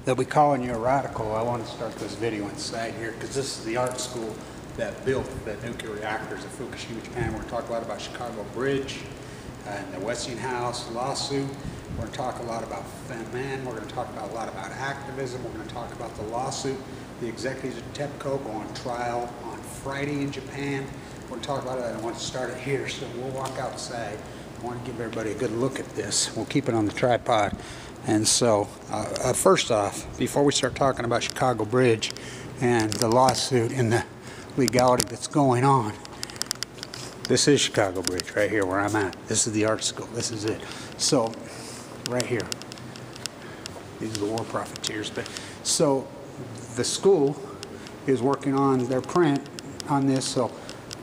they'll be calling you a radical. I want to start this video inside here because this is the art school that built the nuclear reactors at Fukushima, Japan. We're going to talk a lot about Chicago Bridge and the Westinghouse lawsuit. We're going to talk a lot about FEMAN. We're going to talk about a lot about activism. We're going to talk about the lawsuit. The executives at TEPCO go on trial on Friday in Japan. We're going to talk about it. I want to start it here, so we'll walk outside. I want to give everybody a good look at this. We'll keep it on the tripod. And so, first off, before we start talking about Chicago Bridge and the lawsuit and the legality that's going on, this is Chicago Bridge right here where I'm at. This is the art school. This is it. So, right here. These are the war profiteers. But so, the school is working on their print on this. So,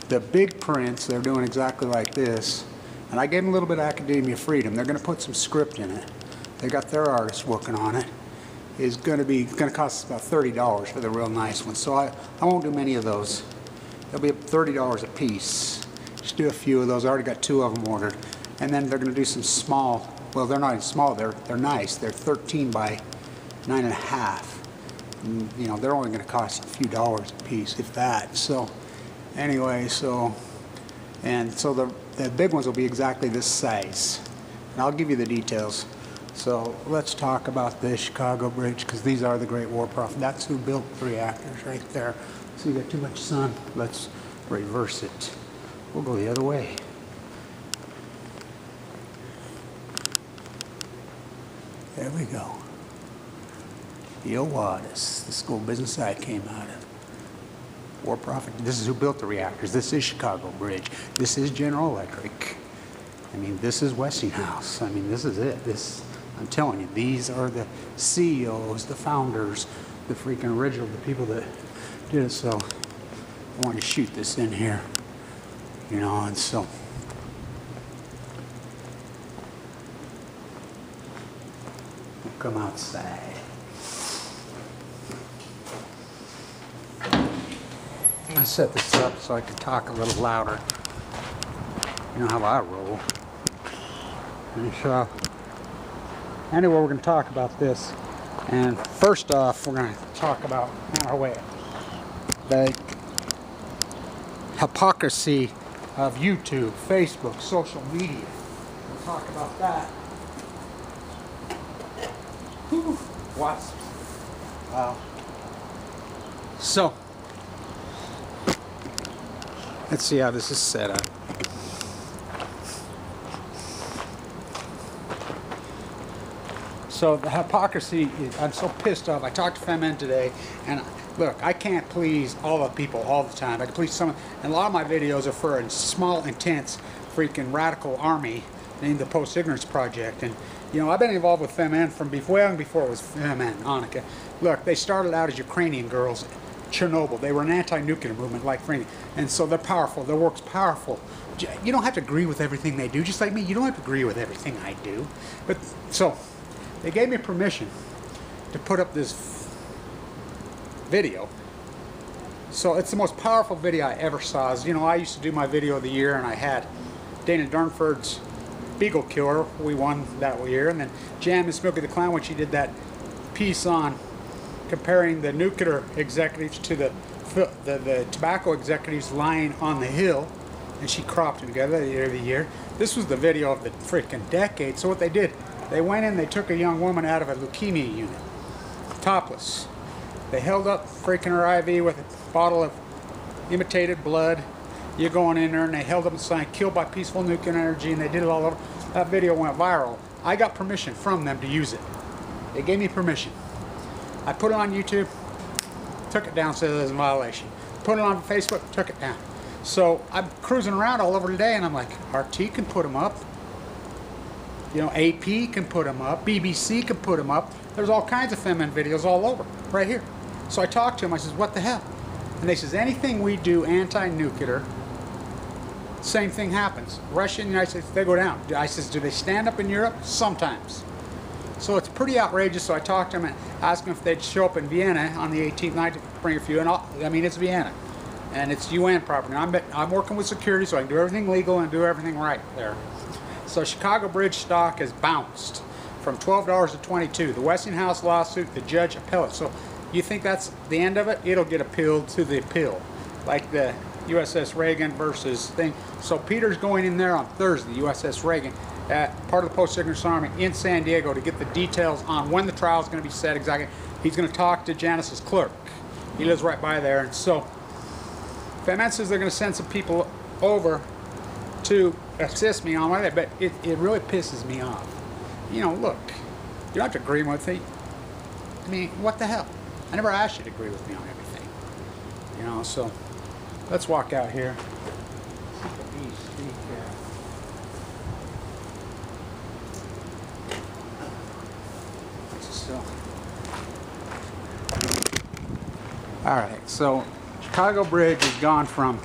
the big prints, they're doing exactly like this. And I gave them a little bit of academia freedom. They're going to put some script in it. They got their artists working on it. It's going to cost about $30 for the real nice ones. So I won't do many of those. They'll be $30 a piece. Just do a few of those. I already got 2 of them ordered. And then they're going to do some small. Well, they're not even small. They're nice. They're 13 by 9.5. And, you know, they're only going to cost a few dollars a piece, if that. So anyway, so the big ones will be exactly this size. And I'll give you the details. So let's talk about this Chicago Bridge, because these are the great war profit. That's who built the reactors right there. So you got too much sun. Let's reverse it. We'll go the other way. There we go. U.S.A, the school of business I came out of. War profit. This is who built the reactors. This is Chicago Bridge. This is General Electric. I mean, this is Westinghouse. I mean, this is it. I'm telling you, these are the CEOs, the founders, the freaking original, the people that did it. So I wanted to shoot this in here, you know, and so we'll come outside. I'm gonna set this up so I can talk a little louder. You know how I roll. And so, anyway, we're going to talk about this. And first off, we're going to talk about the hypocrisy of YouTube, Facebook, social media. We'll talk about that. Whew, wasps. Wow. So, let's see how this is set up. So the hypocrisy, I'm so pissed off. I talked to FEMAN today, and look, I can't please all the people all the time. I can please some, and a lot of my videos are for a small, intense, freaking radical army named the Post-Ignorance Project. And, you know, I've been involved with FEMAN from long before it was FEMAN, Annika. Look, they started out as Ukrainian girls, Chernobyl. They were an anti-nuclear movement like Ukraine. And so they're powerful. Their work's powerful. You don't have to agree with everything they do, just like me. You don't have to agree with everything I do. But, so they gave me permission to put up this video. So it's the most powerful video I ever saw. As you know, I used to do my video of the year, and I had Dana Darnford's Beagle Killer. We won that year. And then Jam and Smokey the Clown, when she did that piece on comparing the nuclear executives to the tobacco executives lying on the hill, and she cropped them together every year. This was the video of the freaking decade. So what they did, they went in, they took a young woman out of a leukemia unit, topless. They held up freaking her IV with a bottle of imitated blood. You're going in there, and they held up a sign, "Killed by peaceful nuclear energy," and they did it all over. That video went viral. I got permission from them to use it. They gave me permission. I put it on YouTube, took it down, said it was a violation. Put it on Facebook, took it down. So I'm cruising around all over today, and I'm like, RT can put them up. You know, AP can put them up. BBC can put them up. There's all kinds of FEMAN videos all over, right here. So I talked to them. I says, what the hell? And they says, anything we do anti-nuclear, same thing happens. Russia and the United States, they go down. I says, do they stand up in Europe? Sometimes. So it's pretty outrageous. So I talked to them and asked them if they'd show up in Vienna on the 18th night to bring a few. And I mean, it's Vienna, and it's UN property. I'm working with security, so I can do everything legal and do everything right there. So Chicago Bridge stock has bounced from $12 to $22. The Westinghouse lawsuit, the judge appellate. So you think that's the end of it? It'll get appealed to the appeal, like the U.S.S. Reagan versus thing. So Peter's going in there on Thursday, U.S.S. Reagan, part of the Post-Signature Army in San Diego to get the details on when the trial is going to be set exactly. He's going to talk to Janice's clerk. He lives right by there. And so FEMEN says they're going to send some people over to assist me on my day, but it really pisses me off. You know, look, you don't have to agree with me. I mean, what the hell? I never asked you to agree with me on everything. You know, so let's walk out here. All right, so Chicago Bridge has gone from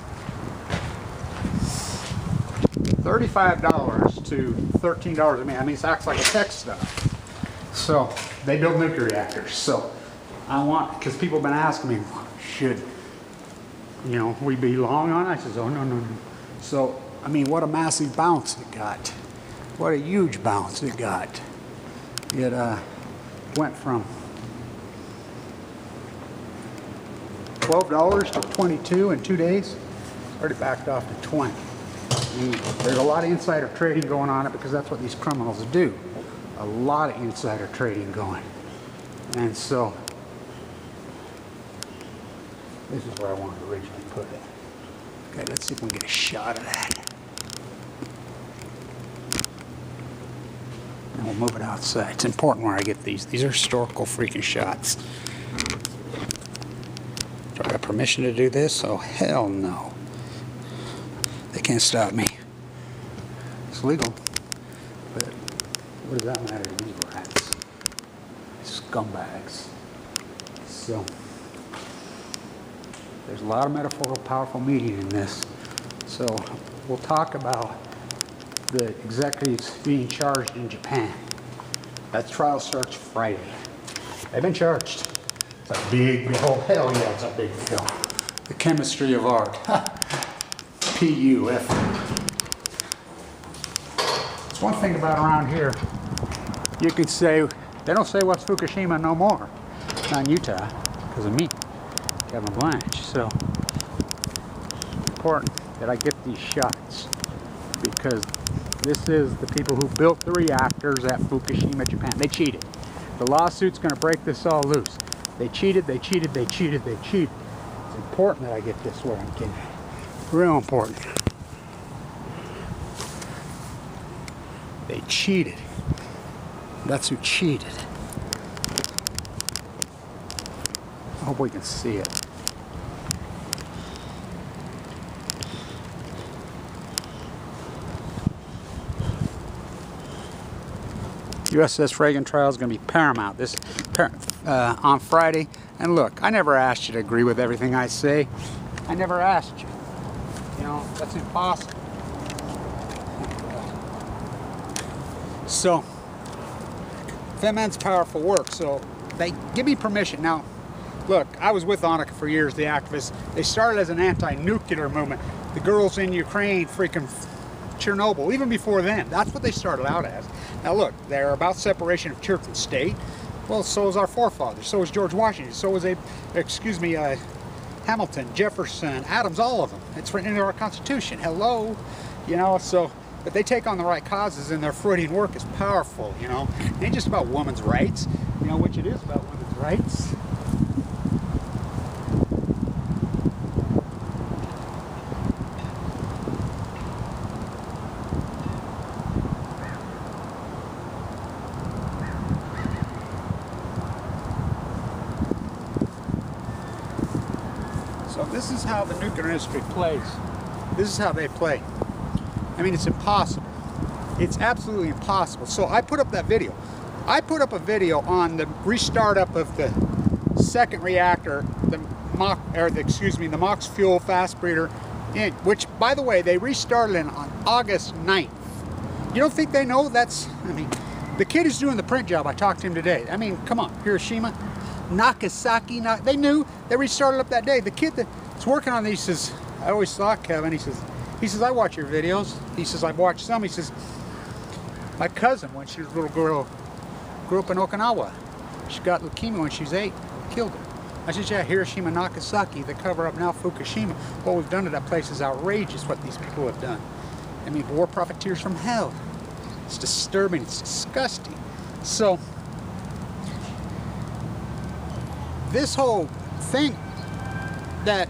$35 to $13 a man. I mean, it acts like a tech stuff. So they build nuclear reactors. So I want, because people have been asking me, should, you know, we be long on it? I says, oh, no, no, no. So, I mean, what a massive bounce it got. What a huge bounce it got. It went from $12 to $22 in 2 days. Already backed off to 20. And there's a lot of insider trading going on it because that's what these criminals do. A lot of insider trading going. And so, this is where I wanted to originally put it. Okay, let's see if we can get a shot of that. And we'll move it outside. It's important where I get these. These are historical freaking shots. Do I have permission to do this? Oh, hell no. They can't stop me. It's legal. But what does that matter to these rats? Scumbags. So, there's a lot of metaphorical, powerful meaning in this. So, we'll talk about the executives being charged in Japan. That trial starts Friday. They've been charged. It's a big, oh hell yeah, it's a big film. The chemistry of art. PUF. It's one thing about around here. You could say, they don't say what's Fukushima no more. Not in Utah, because of me, Kevin Blanch. So, important that I get these shots because this is the people who built the reactors at Fukushima, Japan. They cheated. The lawsuit's going to break this all loose. They cheated, they cheated, they cheated, they cheated. It's important that I get this where I'm getting it. Real important. They cheated. That's who cheated. I hope we can see it. U.S.S. Reagan trial is going to be paramount on Friday. And look, I never asked you to agree with everything I say. I never asked you. You know, that's impossible. So, FEMEN's powerful work. So, they give me permission. Now, look, I was with Annika for years, the activists. They started as an anti-nuclear movement. The girls in Ukraine, freaking Chernobyl, even before then. That's what they started out as. Now look, they're about separation of church and state. Well, so is our forefathers. So is George Washington. So is Hamilton, Jefferson, Adams, all of them. It's written into our Constitution. Hello, you know. So, but they take on the right causes, and their Freudian work is powerful. You know, it ain't just about women's rights. You know, which it is about women's rights. This is how the nuclear industry plays. This is how they play. I mean, it's impossible. It's absolutely impossible. So I put up that video. I put up a video on the restart up of the second reactor, the MOX fuel fast breeder, which, by the way, they restarted it on August 9th. You don't think they know that's, I mean, the kid who's doing the print job, I talked to him today. I mean, come on, Hiroshima, Nagasaki, they knew. They restarted up that day. The kid that's working on these says, I always thought, Kevin, he says, I watch your videos. He says, I've watched some. He says, my cousin, when she was a little girl, grew up in Okinawa. She got leukemia when she was 8, killed her. I said, yeah, Hiroshima, Nagasaki, the cover up now Fukushima. What we've done to that place is outrageous what these people have done. I mean, war profiteers from hell. It's disturbing, it's disgusting. So, this whole thing that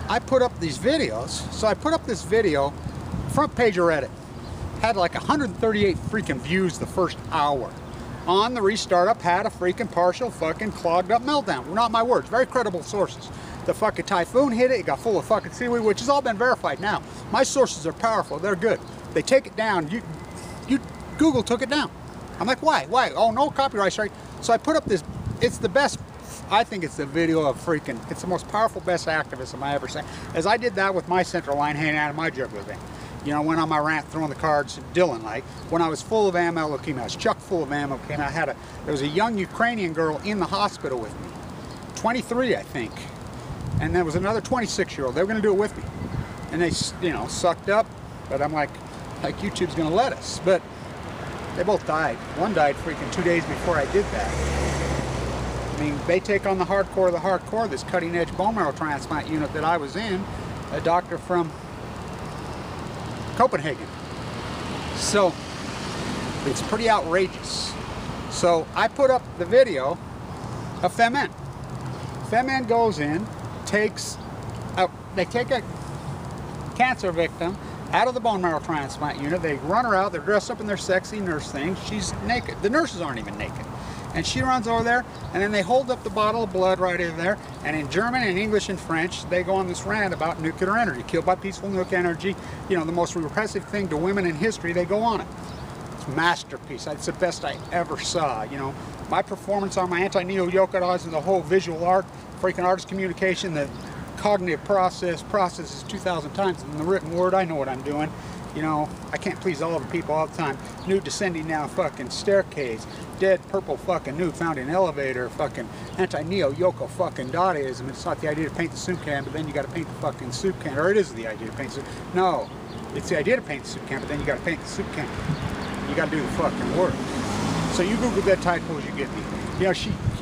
I put up these videos, so I put up this video, front page of Reddit, had like 138 freaking views the first hour. On the restart up, had a freaking partial fucking clogged up meltdown. Not my words, very credible sources. The fucking typhoon hit it, it got full of fucking seaweed, which has all been verified now. My sources are powerful, they're good. They take it down, Google took it down. I'm like, why? Oh, no copyright strike. So I put up this, it's the best, I think it's the video of freaking, it's the most powerful, best activism I ever seen. As I did that with my central line hanging out of my jugular vein. You know, went on my rant throwing the cards, Dylan like, when I was full of AML leukemia, I was chock full of AML leukemia. There was a young Ukrainian girl in the hospital with me, 23 I think, and there was another 26-year-old, they were gonna do it with me. And they, you know, sucked up, but I'm like YouTube's gonna let us, but they both died. One died freaking 2 days before I did that. I mean, they take on the hardcore of the hardcore, this cutting edge bone marrow transplant unit that I was in, a doctor from Copenhagen. So it's pretty outrageous. So I put up the video of FEMN. FEMN goes in, they take a cancer victim out of the bone marrow transplant unit, they run her out, they're dressed up in their sexy nurse thing, she's naked. The nurses aren't even naked. And she runs over there, and then they hold up the bottle of blood right in there, and in German and English and French, they go on this rant about nuclear energy, killed by peaceful nuclear energy, you know, the most repressive thing to women in history, they go on it. It's a masterpiece. It's the best I ever saw, you know. My performance on my anti-neo-yokai and the whole visual art, freaking artist communication, the cognitive processes 2,000 times in the written word, I know what I'm doing. You know, I can't please all of the people all the time. Nude descending down fucking staircase. Dead purple fucking nude found in elevator. Fucking anti-neo-yoko fucking Dadaism. It's not the idea to paint the soup can, but then you got to paint the fucking soup can. Or it is the idea to paint the soup. No, it's the idea to paint the soup can, but then you got to paint the soup can. You got to do the fucking work. So you Google dead tadpoles, you get me. You know,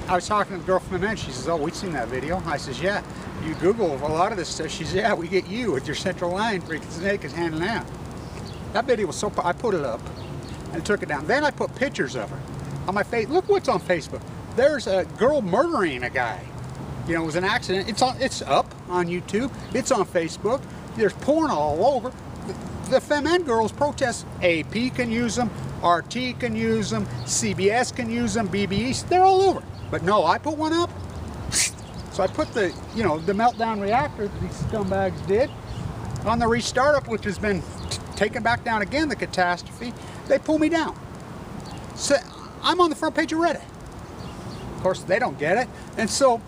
I was talking to the girl from the men. She says, "Oh, we've seen that video." I says, "Yeah." You Google a lot of this stuff. She says, "Yeah, we get you with your central line freaking snake is handing out." That video was so, I put it up and took it down. Then I put pictures of her on my face. Look what's on Facebook. There's a girl murdering a guy. You know, it was an accident. It's up on YouTube. It's on Facebook. There's porn all over. The FEMN girls protest. AP can use them. RT can use them. CBS can use them. BBE. They're all over. But no, I put one up. So I put the, you know, the meltdown reactor that these scumbags did on the restart up, which has been taken back down again, the catastrophe. They pull me down. So I'm on the front page of Reddit. Of course, they don't get it. And so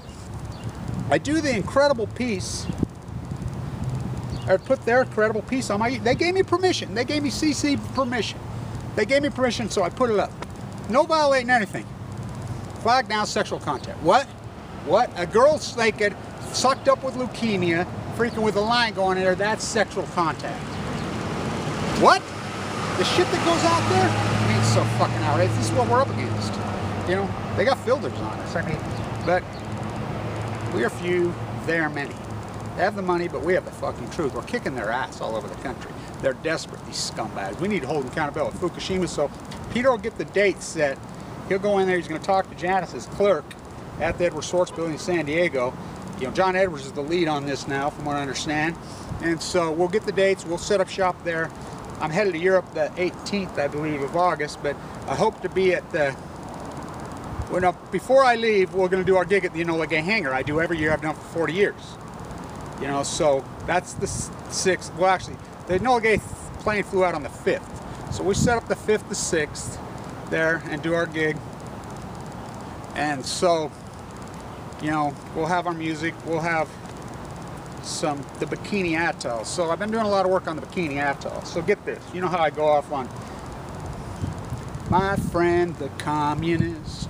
I do the incredible piece, or put their incredible piece on my, they gave me permission. They gave me CC permission. They gave me permission, so I put it up. No violating anything. Flag down sexual content. What? What? A girl's naked, sucked up with leukemia, freaking with a line going in there, that's sexual contact. What? The shit that goes out there? I mean, it's so fucking outrageous. This is what we're up against. You know, they got filters on us. I mean, but we are few, they are many. They have the money, but we have the fucking truth. We're kicking their ass all over the country. They're desperate, these scumbags. We need to hold them accountable at Fukushima, so Peter will get the date set. He'll go in there, he's going to talk to Janice's clerk at the Edward Swartz building in San Diego. You know, John Edwards is the lead on this now, from what I understand. And so we'll get the dates, we'll set up shop there. I'm headed to Europe the 18th, I believe, of August, but I hope to be at the, well, no, before I leave, we're going to do our gig at the Enola Gay Hangar. I do every year, I've done for 40 years. You know, so that's the 6th, well actually, the Enola Gay plane flew out on the 5th. So we set up the 5th, the 6th there and do our gig. And so, you know, we'll have our music, we'll have the Bikini Atoll. So I've been doing a lot of work on the Bikini Atoll. So get this, you know how I go off on my friend the communist,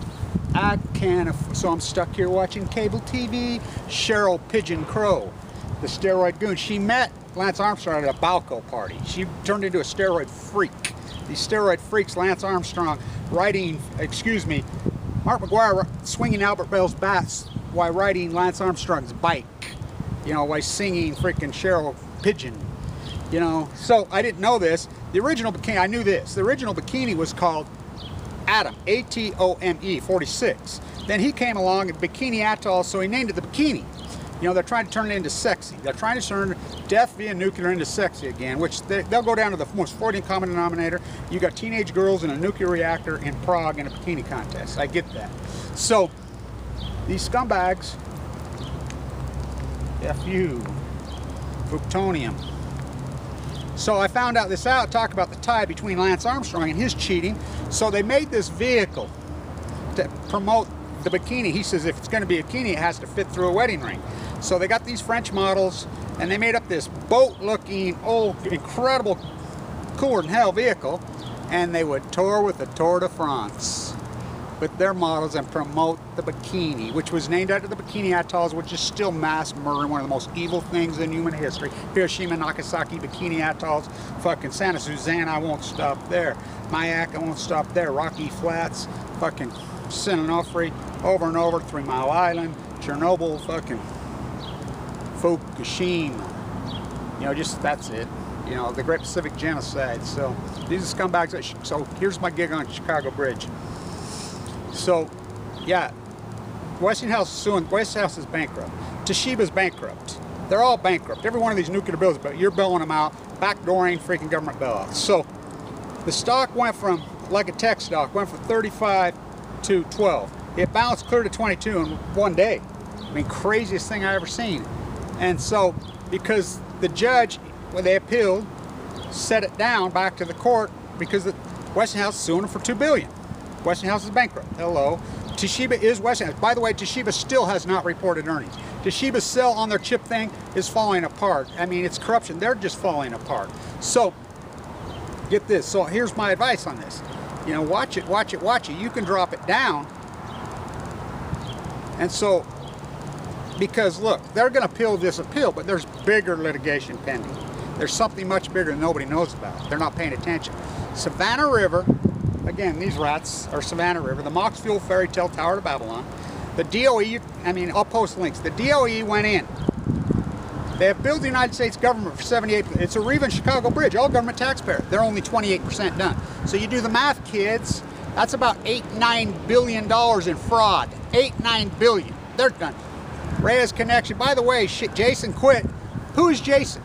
I can't afford, so I'm stuck here watching cable TV. Sheryl Pigeon Crow, the steroid goon, she met Lance Armstrong at a BALCO party. She turned into a steroid freak. these steroid freaks, Lance Armstrong riding, excuse me, Mark McGwire swinging Albeit Bells bats while riding Lance Armstrong's bike, you know, while singing freaking Sheryl Pigeon, you know. So I didn't know this. The original bikini, I knew this. The original bikini was called Atom, A-T-O-M-E 46. Then he came along at Bikini Atoll, so he named it the Bikini. You know, they're trying to turn it into sexy. They're trying to turn death via nuclear into sexy again, which they'll go down to the most Freudian common denominator. You got teenage girls in a nuclear reactor in Prague in a bikini contest. I get that. So, these scumbags, F-U, Plutonium. So I found out this out, talk about the tie between Lance Armstrong and his cheating. So they made this vehicle to promote the bikini. He says if it's going to be a bikini, it has to fit through a wedding ring. So they got these French models, and they made up this boat-looking, old, incredible, cooler than hell vehicle, and they would tour with the Tour de France with their models and promote the bikini, which was named after the Bikini Atolls, which is still mass murder, one of the most evil things in human history. Hiroshima, Nagasaki, Bikini Atolls, fucking Santa Susana, I won't stop there. Mayak, I won't stop there. Rocky Flats, fucking San Onofre, over and over, 3 Mile Island, Chernobyl, fucking Fukushima. You know, just that's it. You know, the Great Pacific Genocide. So these are scumbags. So here's my gig on Chicago Bridge. So, yeah, Westinghouse is suing. Westinghouse is bankrupt. Toshiba's bankrupt. They're all bankrupt. Every one of these nuclear bills, but you're billing them out, backdooring freaking government bailouts. So the stock went from, like a tech stock, went from 35 to 12. It bounced clear to 22 in one day. I mean, craziest thing I ever seen. And so, because the judge, when they appealed, set it down back to the court because the Westinghouse is suing them for $2 billion. Westinghouse is bankrupt. Hello. Toshiba is Westinghouse. By the way, Toshiba still has not reported earnings. Toshiba's sell on their chip thing is falling apart. I mean, it's corruption. They're just falling apart. So, get this. So here's my advice on this. You know, watch it, watch it, watch it. You can drop it down. And so, because look, they're going to appeal this appeal, but there's bigger litigation pending. There's something much bigger that nobody knows about. They're not paying attention. Savannah River. Again, these rats are Savannah River. The Mox Fuel Fairy Tale Tower to Babylon. The DOE, I mean, I'll post links. The DOE went in. They have billed the United States government for 78%. It's a Reeve and Chicago Bridge, all government taxpayer. They're only 28% done. So you do the math, kids. That's about $8-9 billion in fraud. $8-9 billion. They're done. Reyes connection. By the way, shit, Jason quit. Who is Jason?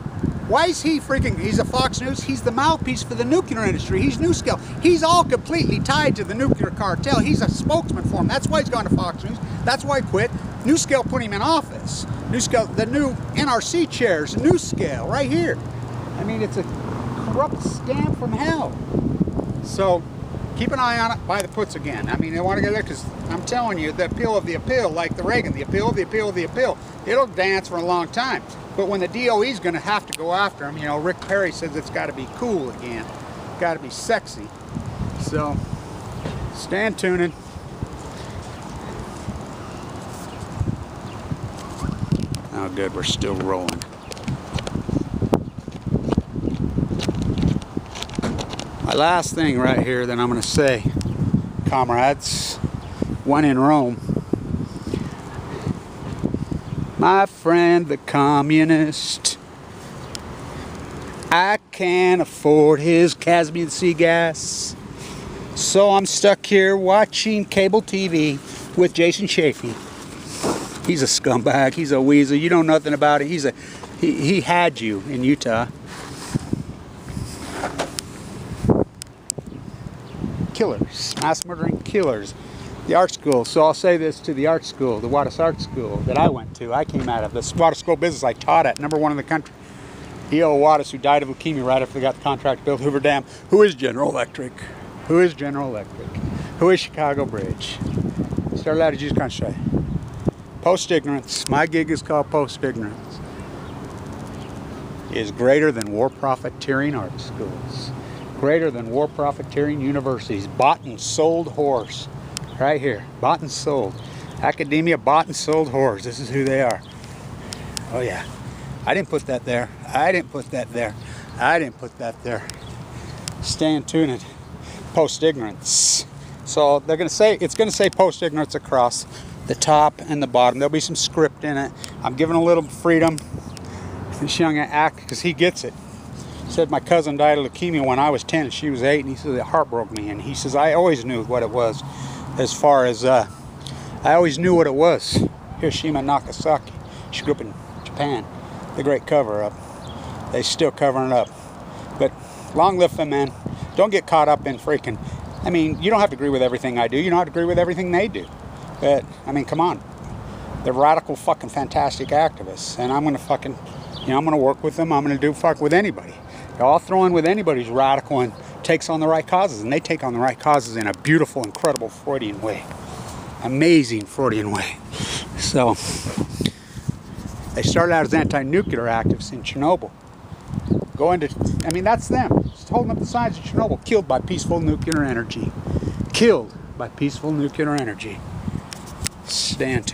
Why is he freaking, he's a Fox News, he's the mouthpiece for the nuclear industry, he's NewScale. He's all completely tied to the nuclear cartel. He's a spokesman for him. That's why he's gone to Fox News. That's why he quit. NewScale put him in office. NewScale, the new NRC chairs, NewScale, right here. I mean, it's a corrupt scam from hell. So, keep an eye on it, buy the puts again. I mean, they want to go there because I'm telling you, the appeal of the appeal, like the Reagan, the appeal of the appeal of the appeal, it'll dance for a long time. But when the DOE is going to have to go after him, you know, Rick Perry says it's got to be cool again. Got to be sexy. So, stand tuning. Oh, good, we're still rolling. My last thing right here that I'm going to say, comrades, when in Rome, my friend the communist, I can't afford his Caspian Sea gas, so I'm stuck here watching cable TV with Jason Chaffee. He's a scumbag, he's a weasel, you know nothing about it. He had you in Utah. Killers, mass murdering killers. The art school, so I'll say this to the art school, the U.S. art school that I went to, I came out of, the U.S. school business I taught at, #1 in the country. E.O. Wattis, who died of leukemia right after they got the contract to build Hoover Dam. Who is General Electric? Who is General Electric? Who is Chicago Bridge? Started out of Jesus Christ. Post-ignorance, my gig is called post-ignorance, is greater than war profiteering art schools. Greater than war profiteering universities. Bought and sold whores. Right here. Bought and sold. Academia bought and sold whores. This is who they are. Oh yeah. I didn't put that there. I didn't put that there. I didn't put that there. Stand tuned. post-ignorance. So they're going to say, it's going to say post-ignorance across the top and the bottom. There'll be some script in it. I'm giving a little freedom. This young act, because he gets it. He said my cousin died of leukemia when I was 10 and she was 8, and he says it heartbroke me. And he says I always knew what it was, as far as I always knew what it was. Hiroshima and Nagasaki. She grew up in Japan. The great cover-up. They still covering it up. But long live them, man. Don't get caught up in freaking. I mean, you don't have to agree with everything I do. You don't have to agree with everything they do. But I mean, come on. They're radical, fucking fantastic activists, and I'm gonna fucking, you know, I'm gonna work with them. I'm gonna do fuck with anybody. I'll throw in with anybody who's radical and takes on the right causes, and they take on the right causes in a beautiful, incredible Freudian way. Amazing Freudian way. So they started out as anti-nuclear activists in Chernobyl. Going to, I mean, that's them. Just holding up the signs of Chernobyl. Killed by peaceful nuclear energy. Killed by peaceful nuclear energy. Stay tuned.